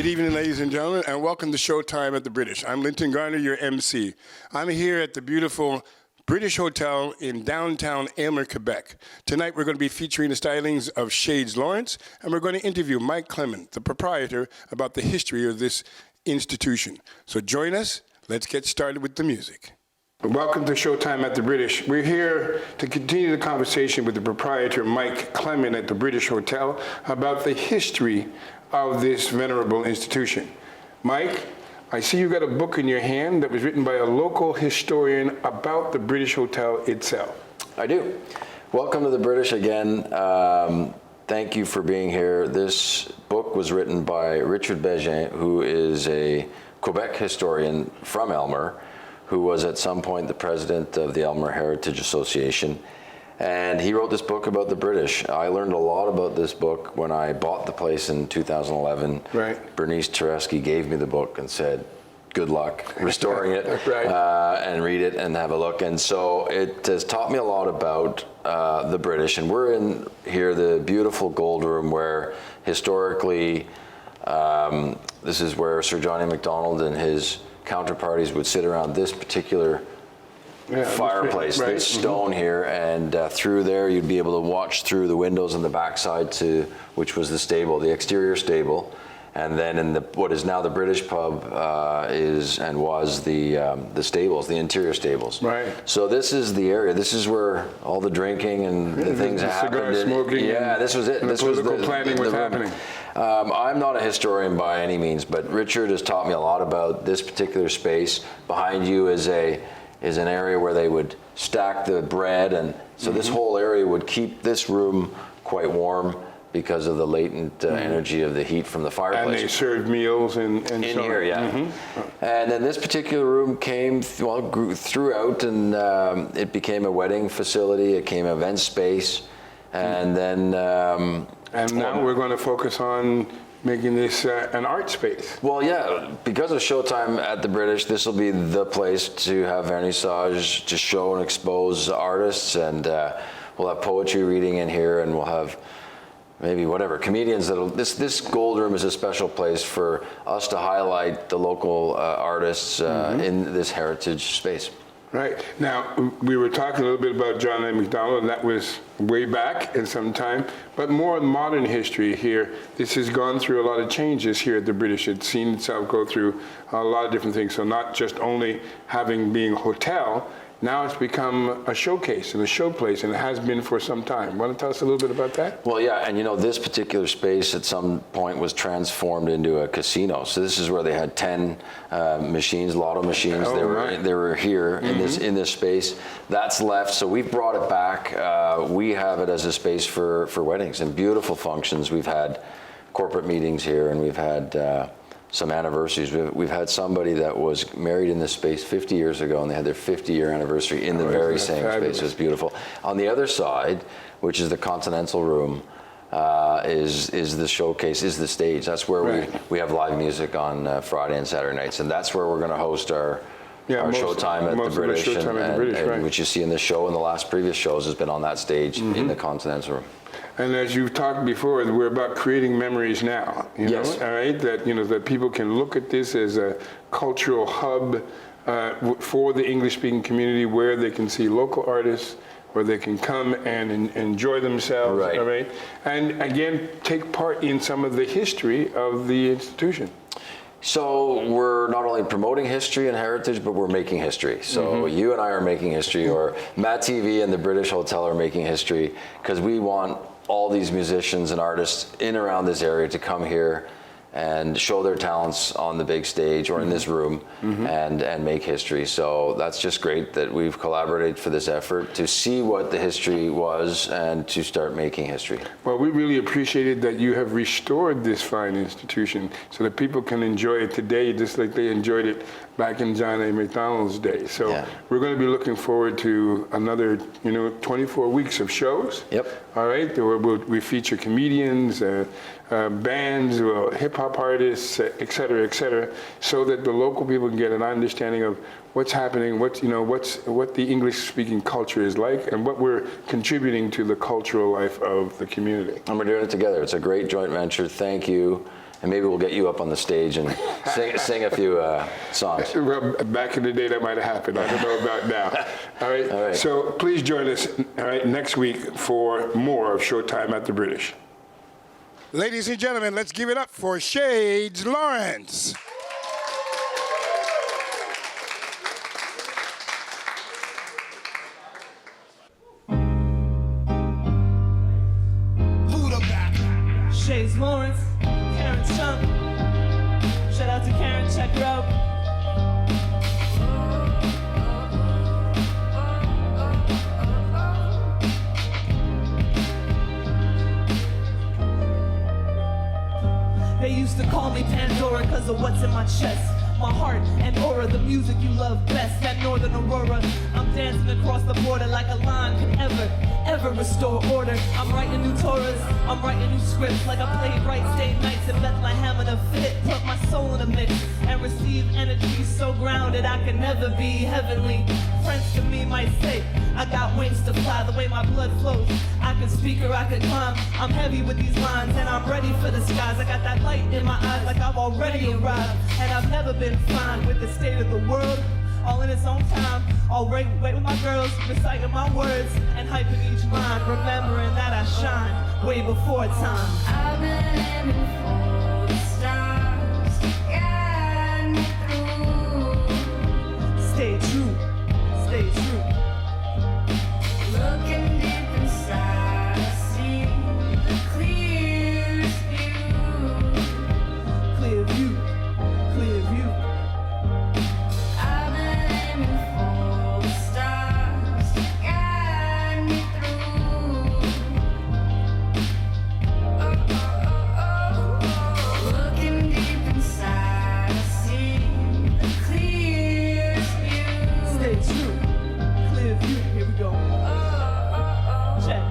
Good evening, ladies and gentlemen, and welcome to Showtime at the British. I'm Linton Garner, your MC. I'm here at the beautiful British Hotel in downtown Aylmer, Quebec. Tonight we're going to be featuring the stylings of Shades Lawrence, and we're going to interview Mike Clement, the proprietor, about the history of this institution. So join us. Let's get started with the music. Welcome to Showtime at the British. We're here to continue the conversation with the proprietor, Mike Clement, at the British Hotel about the history of this venerable institution. Mike, I see you got a book in your hand that was written by a local historian about the British Hotel itself. I do. Welcome to the British again. Thank you for being here. This book was written by Richard Bégin, who is a Quebec historian from Aylmer, who was at some point the president of the Aylmer Heritage Association. And he wrote this book about the British. I learned a lot about this book when I bought the place in 2011. Right. Bernice Tereski gave me the book and said, good luck restoring it, right. And read it and have a look. And so it has taught me a lot about the British. And we're in here, the beautiful gold room, where historically, this is where Sir Johnny MacDonald and his counterparties would sit around this particular fireplace, right. this stone here, and through there you'd be able to watch through the windows on the backside to which was the stable, the exterior stable, and then in the what is now the British pub is and was the stables, the interior stables. Right. So this is the area. This is where all the drinking and the things happened. Cigar smoking. Yeah, this was it. And this the political was the planning was happening. I'm not a historian by any means, but Richard has taught me a lot about this particular space. Behind you is an area where they would stack the bread, and so this whole area would keep this room quite warm because of the latent energy of the heat from the fireplace. And they served meals and in so here, yeah. And then this particular room grew throughout, and it became a wedding facility. It became an event space, and then. And now we're going to focus on making this an art space. Well, yeah, because of Showtime at the British, this will be the place to have vernissage, to show and expose artists, and we'll have poetry reading in here, and we'll have maybe whatever, comedians. This gold room is a special place for us to highlight the local artists in this heritage space. Right. Now, we were talking a little bit about John A. MacDonald, and that was way back in some time, but more modern history here. This has gone through a lot of changes here at the British. It's seen itself go through a lot of different things. So not just only being a hotel, now it's become a showcase and a showplace, and it has been for some time. Want to tell us a little bit about that? Well, yeah, and you know, this particular space at some point was transformed into a casino. So this is where they had 10 machines, lotto machines. Oh, they were here in this space. That's left, so we've brought it back. We have it as a space for weddings and beautiful functions. We've had corporate meetings here, and we've had some anniversaries. We've had somebody that was married in this space 50 years ago, and they had their 50-year anniversary in the very same space. It was beautiful. On the other side, which is the Continental Room, is the showcase, is the stage. That's where we have live music on Friday and Saturday nights, and that's where we're going to host our Showtime at the British, and which you see in this show and the last previous shows has been on that stage in the Continental Room. And as you've talked before, we're about creating memories now. You know, all right, that people can look at this as a cultural hub for the English-speaking community, where they can see local artists, where they can come and enjoy themselves. Right. All right, and again, take part in some of the history of the institution. So we're not only promoting history and heritage, but we're making history. So you and I are making history, or Matt TV and the British Hotel are making history, because we want all these musicians and artists in around this area to come here and show their talents on the big stage or in this room and make history. So that's just great that we've collaborated for this effort to see what the history was and to start making history. Well, we really appreciated that you have restored this fine institution so that people can enjoy it today just like they enjoyed it back in John A. MacDonald's day. So we're going to be looking forward to another 24 weeks of shows. Yep. All right, we feature comedians, bands, hip-hop artists, et cetera, so that the local people can get an understanding of what's happening, what the English-speaking culture is like, and what we're contributing to the cultural life of the community. And we're doing it together. It's a great joint venture. Thank you. and maybe we'll get you up on the stage and sing a few songs. Well, back in the day, that might have happened. I don't know about now. All right. All right. So please join us, all right, next week for more of Showtime at the British. Ladies and gentlemen, let's give it up for Shades Lawrence. Shades Lawrence, Karen's chunk. Shout out to Karen, check her out. They used to call me Pandora because of what's in my chest. My heart and aura, the music you love best. That northern aurora, I'm dancing across the border like a line can ever restore order. I'm writing new Torahs, I'm writing new scripts like I played right state nights in Bethlehem in a fit. Put my soul in a mix and receive energy so grounded I can never be heavenly. Friends to me might say I got wings to fly the way my blood flows. I can speak or I can climb. I'm heavy with these lines and I'm ready for the skies. I got that light in my eyes like I've already arrived. And I've never been fine with the state of the world. All in its own time, all right with my girls, reciting my words and hyping each line, remembering that I shine way before time. I've been aiming for the stars to guide me through. Stay true, stay true. Looking deep inside, I see the clearest view. Clear view, clear view. I've been aiming for the stars to guide me through. Looking deep inside, I see the clearest view. Stay true, clear view. Here we go. Check.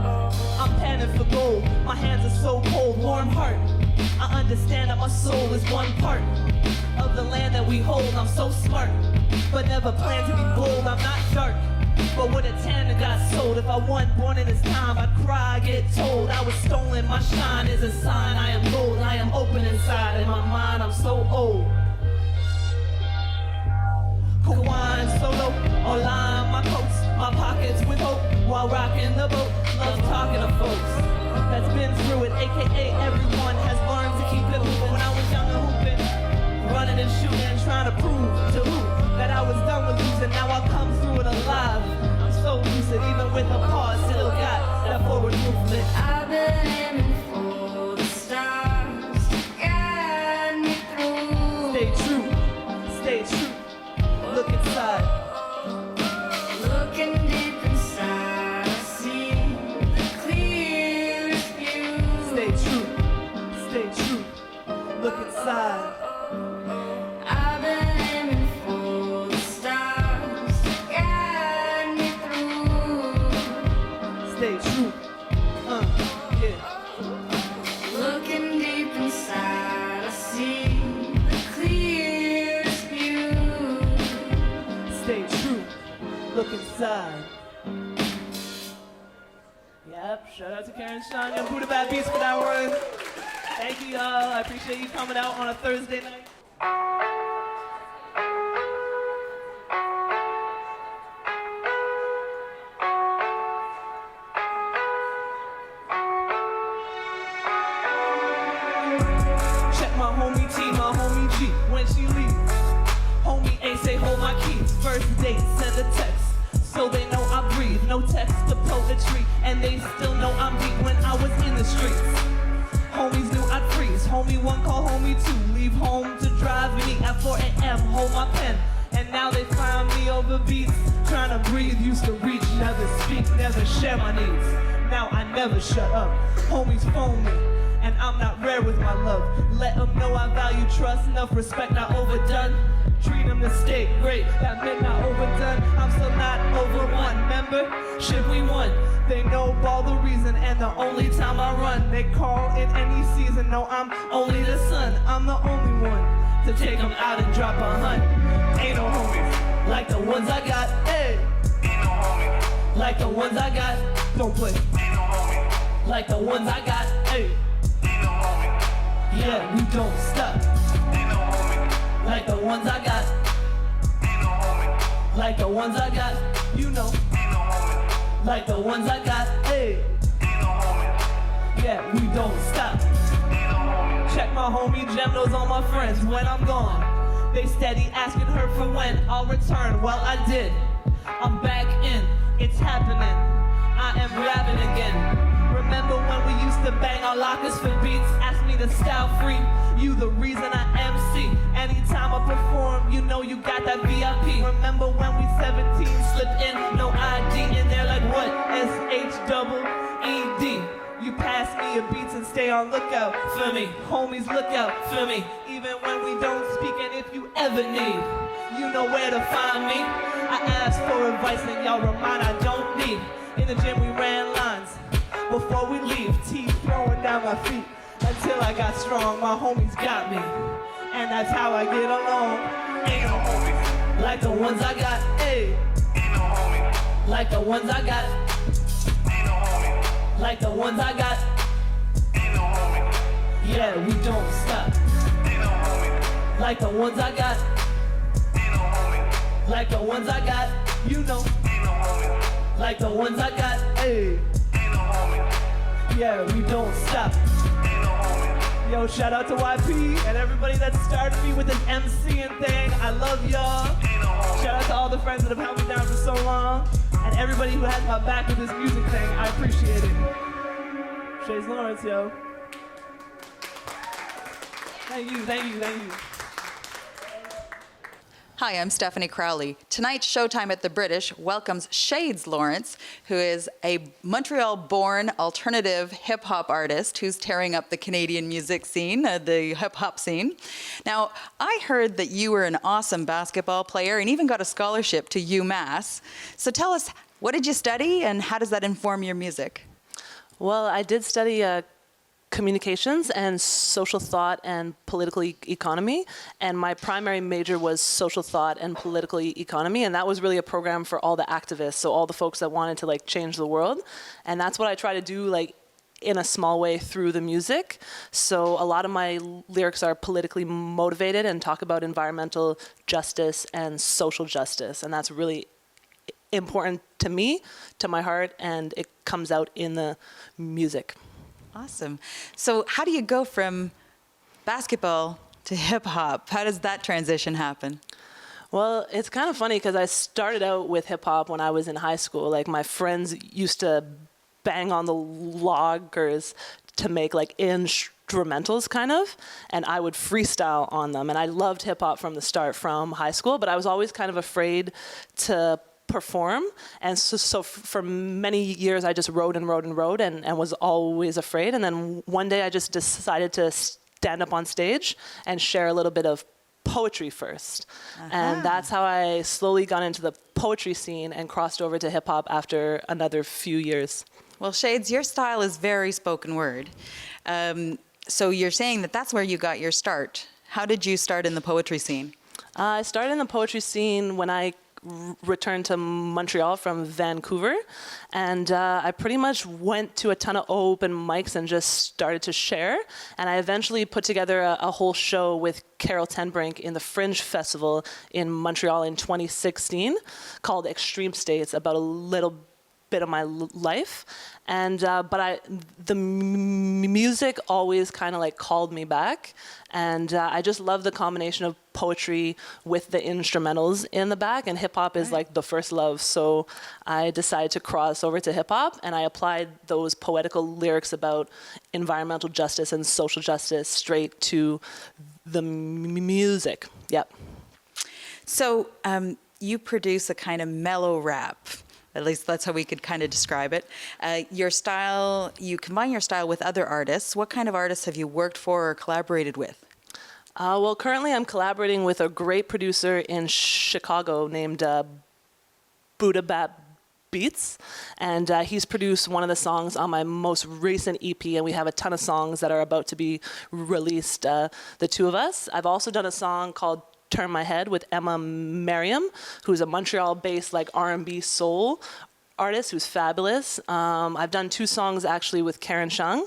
I'm panning for gold. My hands are so cold, warm heart. I understand that my soul is one part of the land that we hold. I'm so smart, but never planned to be bold. I'm not dark, but with a tan that got sold. If I wasn't born in this time, I'd cry, get told I was stolen. My shine is a sign. I am gold. I am open inside. In my mind, I'm so old. Kawhi solo, or line my coats, my pockets with hope while rocking the boat. Love talking to folks that's been through it, aka everyone has learned to keep it moving. When I was young and hooping, running and shooting, trying to prove to who that I was done with losing. Now I come through it alive. I'm so lucid, even with a pause, still got that forward movement. I've been aiming for the stars to guide me through. Stay true, stay true. Look inside. Looking deep inside, I see the clearest view. Stay true, stay true. Look inside. I've been aiming for the stars to guide me through. Stay true. Yeah. Looking deep inside, I see the clearest view. Stay true. Look inside. Yep. Shout out to Karen Sean and Buddha Bad Beats for that one. Thank you, y'all. I appreciate you coming out on a Thursday night. Check my homie T, my homie G, when she leaves. Homie A say hold my keys. First date, send a text, so they know I breathe. No text to poetry, and they still know I'm deep when I was in the streets. Homies knew I'd freeze. Homie one call homie two, leave home to drive me at 4 a.m. Hold my pen, and now they find me over beats. Trying to breathe, used to reach, never speak, never share my needs. Now I never shut up. Homies phone me, and I'm not rare with my love. Let them know I value trust, enough respect not overdone. Treat them to stay great, that meant not overdone. I'm still not over one, remember? Shit we won. They know all the reason and the only time I run. They call it any season, no I'm only the son. I'm the only one to take them out and drop a hunt. Ain't no homies like the ones I got, hey. Ain't no homies like the ones I got, don't play. Ain't no homies like the ones I got, hey. Ain't no homies Yeah, we don't stop. Like the ones I got. Like the ones I got. You know. Like the ones I got. Hey. Yeah, we don't stop. Check my homie Gemnos on my friends when I'm gone. They steady asking her for when I'll return. Well, I did. I'm back in. It's happening. I am rapping again. Remember when we used to bang our lockers for beats? Ask me to style free. You the reason I MC. Anytime I perform, you know you got that VIP. Remember when we 17 slipped in, no ID, and they're like, what? S-H-double-E-D. You pass me your beats and stay on lookout for me. Homies, look out for me. Even when we don't speak, and if you ever need, you know where to find me. I ask for advice and y'all remind I don't need. In the gym we ran lines before we leave. Teeth throwing down my feet until I got strong. My homies got me, and that's how I get along. Ain't no homies like the ones I got. Hey, ain't no homies like the ones I got. Ain't no homies like the ones I got. Ain't no homies. Yeah, we don't stop. Ain't no homies like the ones I got. Ain't no homies like the ones I got. You know. Ain't no homies like the ones I got. Hey. Yeah, we don't stop. Yo, shout out to YP and everybody that started me with this MCing thing. I love y'all. Shout out to all the friends that have held me down for so long. And everybody who has my back with this music thing. I appreciate it. Shays Lawrence, yo. Thank you, thank you, thank you. Hi, I'm Stephany Crowley. Tonight's Showtime at the British welcomes Shades Lawrence, who is a Montreal-born alternative hip-hop artist who's tearing up the Canadian music scene, the hip-hop scene. Now, I heard that you were an awesome basketball player and even got a scholarship to UMass. So tell us, what did you study and how does that inform your music? Well, I did study communications and social thought and political economy, and my primary major was social thought and political economy, and that was really a program for all the activists, so all the folks that wanted to like change the world, and that's what I try to do like in a small way through the music. So a lot of my lyrics are politically motivated and talk about environmental justice and social justice, and that's really important to me, to my heart, and it comes out in the music. Awesome. So how do you go from basketball to hip hop? How does that transition happen? Well, it's kind of funny because I started out with hip hop when I was in high school. Like my friends used to bang on the loggers to make like instrumentals kind of, and I would freestyle on them. And I loved hip hop from the start from high school, but I was always kind of afraid to perform, and so for many years I just wrote and was always afraid, and then one day I just decided to stand up on stage and share a little bit of poetry first. And that's how I slowly got into the poetry scene and crossed over to hip hop after another few years. Well, Shades, your style is very spoken word. So you're saying that that's where you got your start. How did you start in the poetry scene? I started in the poetry scene when I returned to Montreal from Vancouver, and I pretty much went to a ton of open mics and just started to share, and I eventually put together a whole show with Carol Tenbrink in the Fringe Festival in Montreal in 2016 called Extreme States, about a little bit of my life, and the music always kind of like called me back, and I just love the combination of poetry with the instrumentals in the back, and hip hop is like the first love, so I decided to cross over to hip hop, and I applied those poetical lyrics about environmental justice and social justice straight to the music. Yep. So you produce a kind of mellow rap. At least that's how we could kind of describe it. Your style, you combine your style with other artists. What kind of artists have you worked for or collaborated with? Well, currently I'm collaborating with a great producer in Chicago named Buddha Bat Beats, and he's produced one of the songs on my most recent EP, and we have a ton of songs that are about to be released, the two of us. I've also done a song called Turn My Head with Emma Merriam, who's a Montreal-based like R&B soul artist who's fabulous. I've done 2 songs actually with Karen Shung,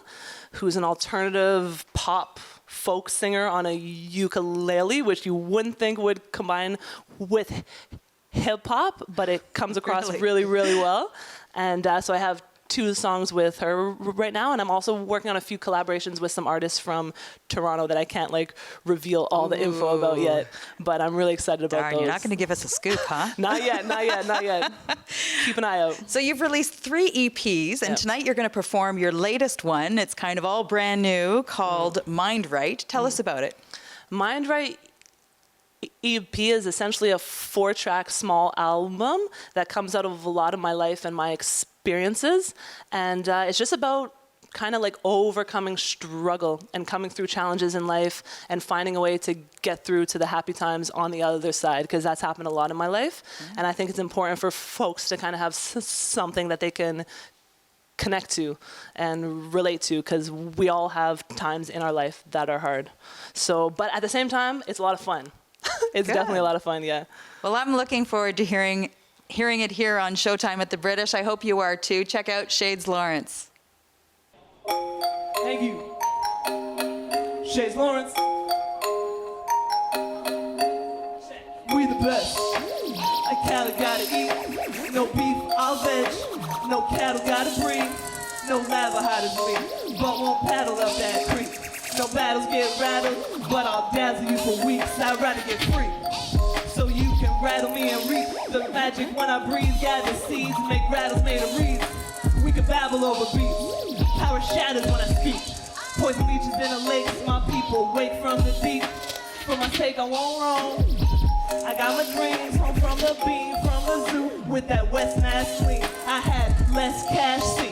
who's an alternative pop folk singer on a ukulele, which you wouldn't think would combine with hip hop, but it comes across really, really well. And so I have 2 songs with her right now, and I'm also working on a few collaborations with some artists from Toronto that I can't like reveal all the info about yet, but I'm really excited about Darn, those. you're not going to give us a scoop, huh? Not yet. Keep an eye out. So you've released 3 EPs, and tonight you're going to perform your latest one. It's kind of all brand new, called Mind Right. Tell us about it. Mind Right EP is essentially a 4-track small album that comes out of a lot of my life and my experiences, and it's just about kind of like overcoming struggle and coming through challenges in life and finding a way to get through to the happy times on the other side, because that's happened a lot in my life. And I think it's important for folks to kind of have something that they can connect to and relate to, because we all have times in our life that are hard. So, but at the same time, it's a lot of fun. It's definitely a lot of fun, yeah. Well, I'm looking forward to hearing it here on Showtime at the British. I hope you are too. Check out Shades Lawrence. Thank you. Shades Lawrence. We the best. A cattle gotta eat. No beef, I'll veg. No cattle gotta breathe. No lava hot as me, but won't paddle up that creek. No battles get rattled, but I'll dazzle you for weeks. I'd rather get free, so you can rattle me and reap the magic when I breathe. Gather seeds, make rattles made of reeds. We can babble over beats. Power shatters when I speak. Poison leeches in the lakes. My people wake from the deep. For my sake, I won't roam. I got my dreams home from the beam, from the zoo. With that West Mass swing, I had less cash seen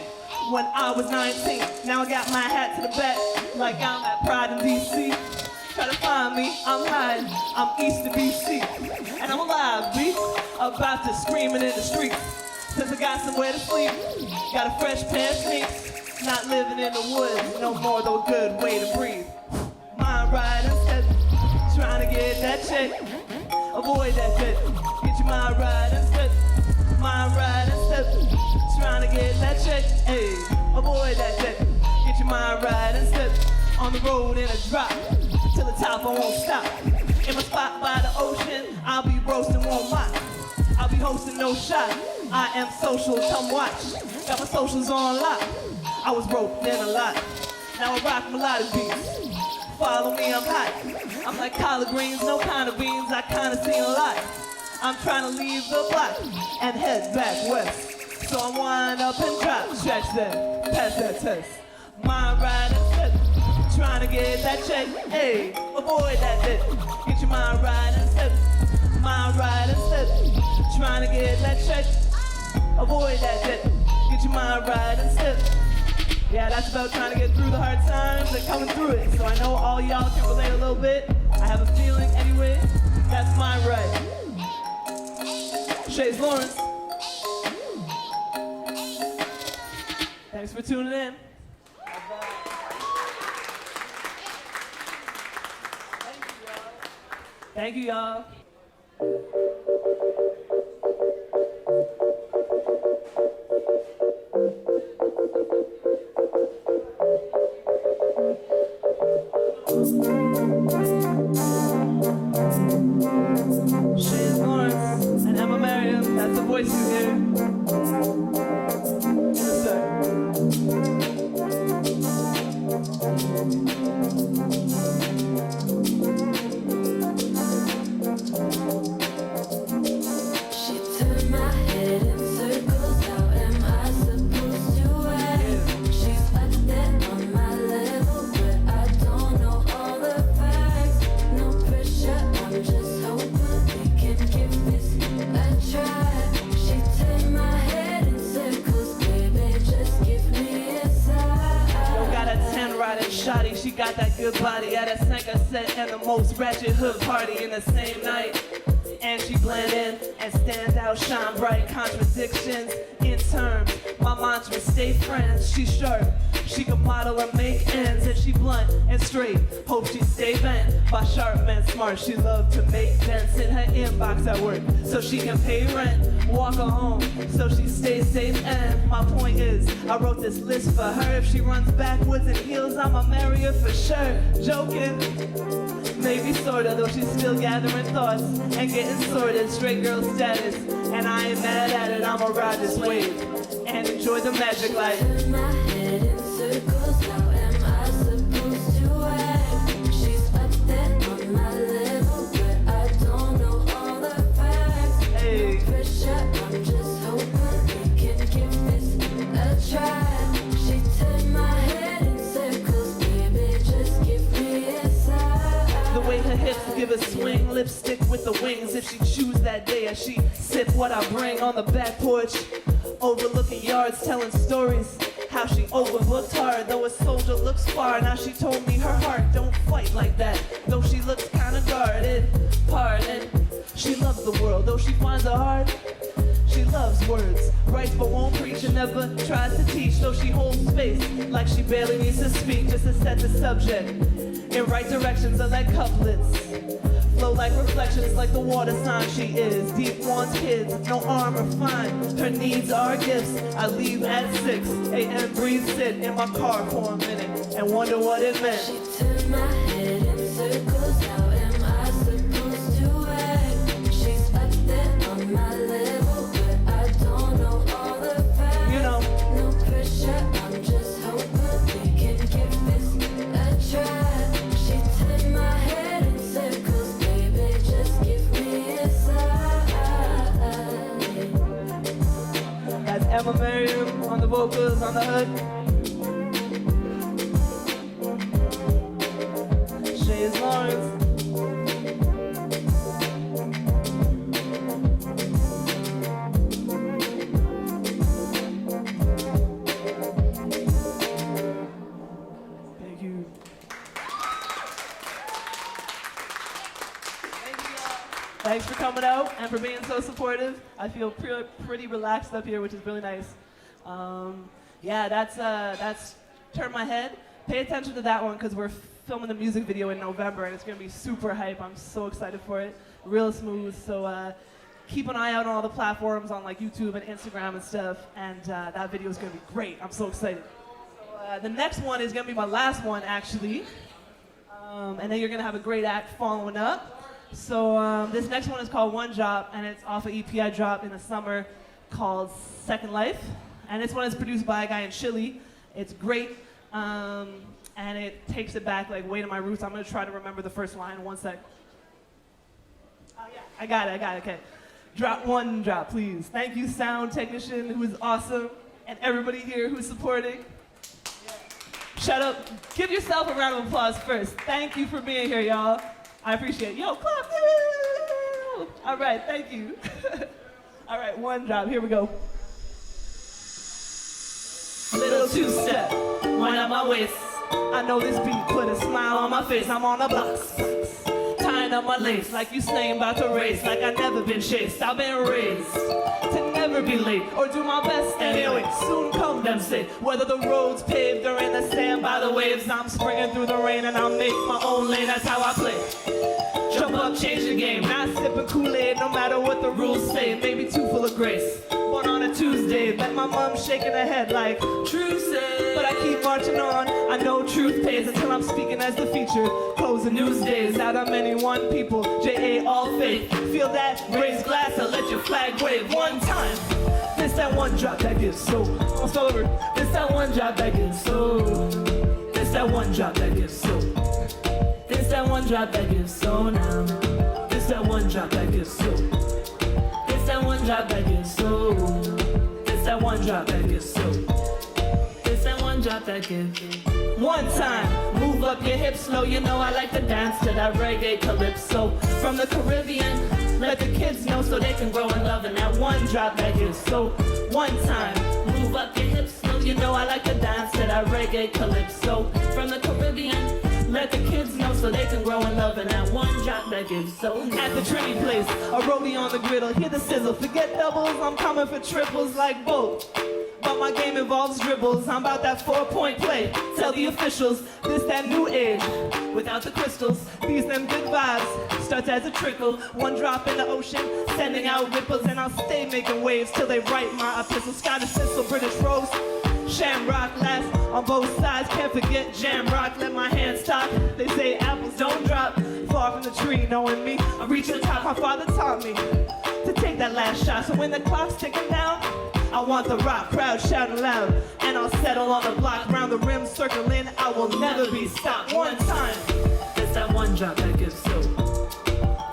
when I was 19. Now I got my hat to the back, like I'm at Pride in DC. Try to find me, I'm hiding, I'm east of DC. And I'm alive, B, about to screaming in the streets. Since I got somewhere to sleep, got a fresh pair of sneaks. Not living in the woods, no more though a good way to breathe. Mind right instead, trying to get that check. Avoid that debt, get your mind right instead. Mind right instead, trying to get that check. Hey, avoid that debt, get your mind right instead. On the road in a drop, till the top I won't stop. In my spot by the ocean, I'll be roasting, won't mock. I'll be hosting, no shot. I am social, come watch. Got my socials on lock. I was broke then a lot. Now I rock melodic beats. Follow me, I'm hot. I'm like collard greens, no kind of beans. I kinda seen a lot. I'm trying to leave the block and head back west. So I wind up and drop. Stretch that, pass that test. Mind right instead, trying to get that check. Hey, avoid that debt. Get your mind right instead. Mind right instead, trying to get that check. Avoid that debt. Get your mind right instead. Yeah, that's about trying to get through the hard times and coming through it. So I know all y'all can relate a little bit. I have a feeling anyway. That's Mind Right. Shades Lawrence. Thanks for tuning in. Thank you, y'all. Shades Lawrence and Emma Merriam, that's the voice you hear. In a sec. She turned my head in circles. How am I supposed to act? She's up there on my level, but I don't know all the facts. No pressure, I'm just hoping we can give this a try. She turned my head in circles, baby, just give me a sign. Yo, got a 10 riding shotty, she got that good body. At a Sanka set and the most ratchet hood party in the same night. And she blend in and stand out, shine bright. Contradictions in terms, my mantra, stay friends. She sharp, She can model and make ends, and she blunt and straight. Hope she stay bent by sharp men smart. She love to make dents in her inbox at work, so she can pay rent. Walk her home, so she stays safe. And my point is, I wrote this list for her. If she runs backwards in heels, I'ma marry her for sure. Joking, maybe sorta, though she's still gathering thoughts and getting sorted. Straight girl status, and I ain't mad at it. I'ma ride this wave and enjoy the magic life. Turn my head in circles, how am I supposed to act? She's up there on my level, but I don't know all the facts. Hey. No pressure, I'm just hoping we can give this a try. She turned my head in circles, baby, just give me a sign. The way her hips give a swing, lipstick with the wings. If she choose that day, as she sip what I bring on the back porch, overlooking yards, telling stories. How she overlooked hard, though a soldier looks far. Now she told me her heart don't fight like that, though she looks kinda guarded. Pardon, she loves the world, though she finds it hard. She loves words, writes but won't preach, and never tries to teach, though she holds space like she barely needs to speak, just to set the subject in right directions are like couplets. Flow like reflections, like the water sign she is. Deep wants kids, no armor fine. Her needs are gifts. I leave at 6 a.m. breathe, sit in my car for a minute and wonder what it meant. She turned my head in circles, how am I supposed to act? She's up there on my level, but I don't know all the facts. You know, No pressure, I'm just hoping we can give this a try. She turned my head in circles, baby, just give me a sign. that's Emma Merriam on the vocals, on the hook. Shay's Lawrence. Thank you. Thanks for coming out and for being so supportive. I feel pretty relaxed up here, which is really nice. Yeah, that's Turn My Head. Pay attention to that one because we're filming the music video in November and it's gonna be super hype. I'm so excited for it. Real smooth. So keep an eye out on all the platforms on like YouTube and Instagram and stuff. And that video is gonna be great. I'm so excited. So, the next one is gonna be my last one actually. And then you're gonna have a great act following up. So this next one is called One Drop, and it's off an EP I dropped in the summer called Second Life. And this one is produced by a guy in Chile. It's great, and it takes it back like way to my roots. I'm gonna try to remember the first line. One sec. Oh yeah, I got it, okay. Drop one drop, please. Thank you, sound technician, who is awesome, and everybody here who's supporting. Shut up, give yourself a round of applause first. Thank you for being here, y'all. I appreciate it. Yo, clap. All right, thank you. All right, one drop. Here we go. Little two-step, wind up my waist. I know this beat put a smile on my face. I'm on the blocks, tying up my lace like you slaying about to race. Like I never been chased. I've been raised to never be late or do my best anyway. Soon come them say whether the road's paved or in the sand by the waves. I'm springing through the rain and I'll make my own lane. That's how I play. Jump up, change the game. Not sipping Kool-Aid, no matter what the rules say. Maybe too full of grace. Born on a Tuesday, bet my mom shaking her head like truth says. But I keep marching on. I know truth pays until I'm speaking as the feature. Close the news days. Out of many one people. J.A. all faith. Feel that? Raise glass. I'll let your flag wave one time. This that one drop that gives soul. Almost over. This that one drop that gives soul. This that one drop that gives soul. This that one drop that gives soul now. This that one drop that gives soul. This that one drop that gives soul. This that one drop that gives soul. This that one drop that gives. One time, move up your hips slow. You know I like to dance to that reggae calypso from the Caribbean. Let the kids know so they can grow in love. And that one drop that gives soul. One time, move up your hips slow. You know I like to dance to that reggae calypso from the Caribbean. Let the kids know so they can grow in love, and that one drop that gives so. At the Trini place, a rollie on the griddle, hear the sizzle. Forget doubles, I'm coming for triples like both. But my game involves dribbles, I'm about that 4-point play. Tell the officials, this that new age, without the crystals. These them good vibes, starts as a trickle. One drop in the ocean, sending out ripples. And I'll stay making waves till they write my epistle. Scottish thistle, British rose, shamrock last on both sides. Can't forget jam rock, let my hands talk. They say apples don't drop far from the tree, knowing me. I reach the top, my father taught me to take that last shot. So when the clock's ticking down, I want the rock crowd shouting loud, and I'll settle on the block, round the rim, circling. I will never be stopped. One time, it's that one drop that gives so.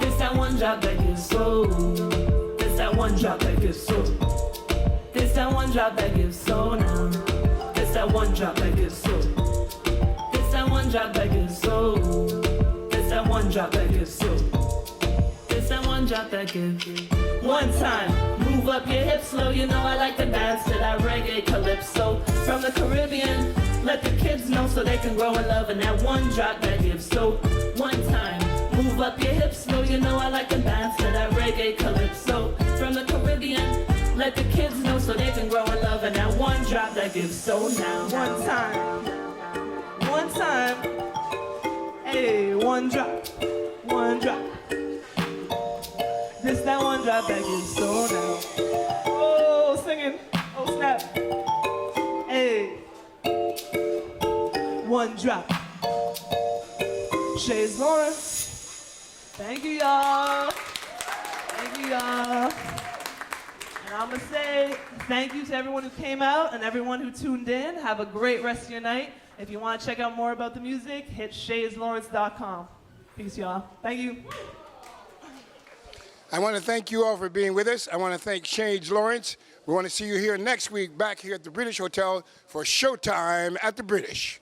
It's that one drop that gives so. It's that one drop that gives so. It's that one drop that gives so now. It's that one drop that gives so. It's that one drop that gives so. It's that one drop that gives so. It's that one drop that gives. One time, move up your hips slow. You know I like to dance to that reggae calypso. From the Caribbean, let the kids know so they can grow in love, and that one drop that gives. So one time, move up your hips slow. You know I like to dance to that reggae calypso. From the Caribbean, let the kids know so they can grow in love, and that one drop that gives. So now, one time, hey, one drop, one drop. This that one drop that gives so now. Oh, singing, oh snap. Hey, one drop. Shades Lauren. Thank you, y'all. Thank you, y'all. And I'm gonna say thank you to everyone who came out and everyone who tuned in. Have a great rest of your night. If you want to check out more about the music, hit shadeslawrence.com. Peace, y'all. Thank you. I want to thank you all for being with us. I want to thank Shades Lawrence. We want to see you here next week back here at the British Hotel for Showtime at the British.